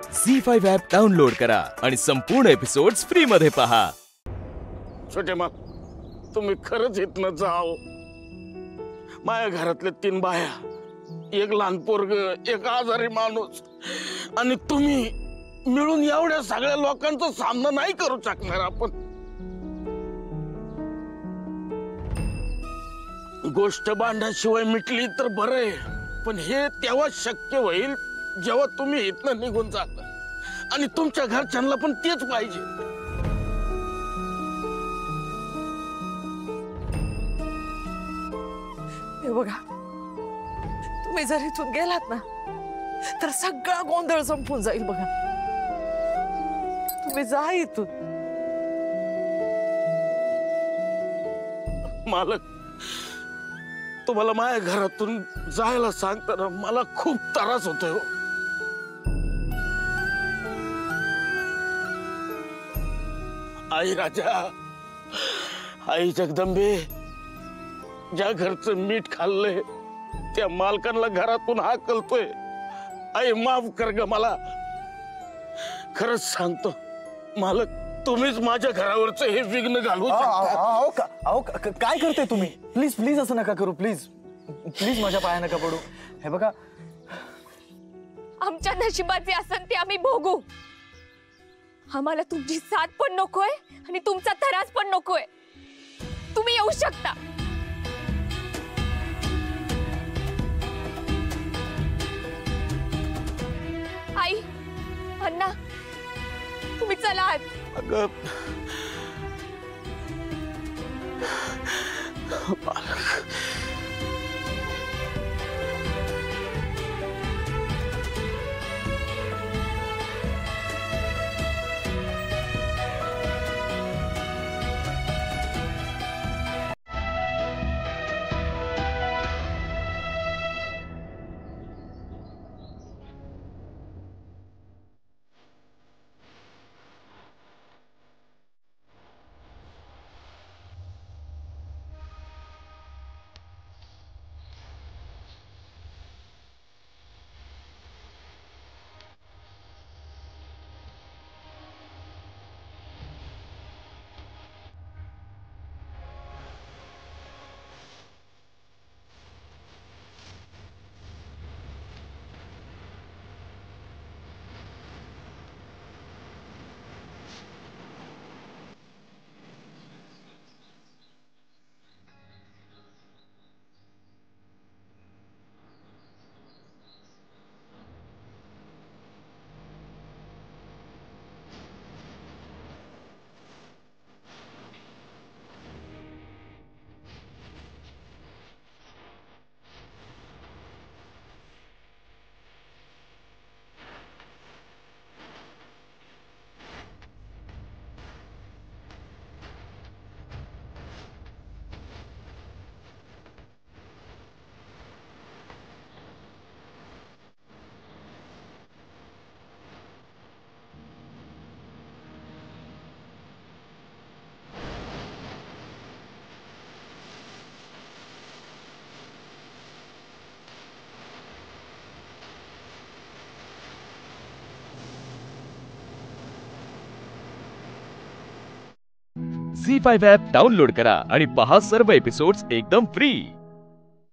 झी5 app download करा आणि संपूर्ण एपिसोड्स फ्री मध्ये पहा। छोटे मा, तुम्ही खरंच इथनं जाओ। माझ्या घरातले 3 बाया, एक लहान पोरग, एक आजारी माणूस आणि तुम्ही मिळून एवढ्या सगळ्या लोकांचा सामना नाही करू शकणार आपण। गोष्ट भांड्याशिवाय मिटली तर बरं आहे, पण हे तेव्हा शक्य होईल जेव्हा तुम्ही इथनं निघून जाता आणि तुमच्या घरच्यांना पण तेच पाहिजे। हे बघा, तुम्ही जर इथून गेलात ना तर सगळा गोंधळ संपून जाईल। बघा, तुम्ही जा इथून। मालक, तुम्हाला माझ्या घरातून जायला सांगताना मला खूप त्रास होतोय हो। आई राजा, आई जगदंबे, ज्या घरचं मीठ खाल्लंय त्या मालकांना घरातून हाकलतोय। आई माफ कर ग मला। खरंच सांगतो मालक, तुम्हीच माझ्या घरावरचं हे विघ्न घालू शकता। काय करते तुम्ही? प्लीज प्लीज असं नका करू। प्लीज प्लीज माझ्या पाया नका पडू। हे बघा, आमच्या नशिबाचे असन ते आम्ही भोगू। आम्हाला तुमची साथ पण नकोय आणि तुमचा त्रास पण नकोय। तुम्ही येऊ शकता। आई, अण्णा, तुम्ही चला आज। अगं झी5 ॲप डाउनलोड करा आणि पहा सर्व एपिसोड्स एकदम फ्री।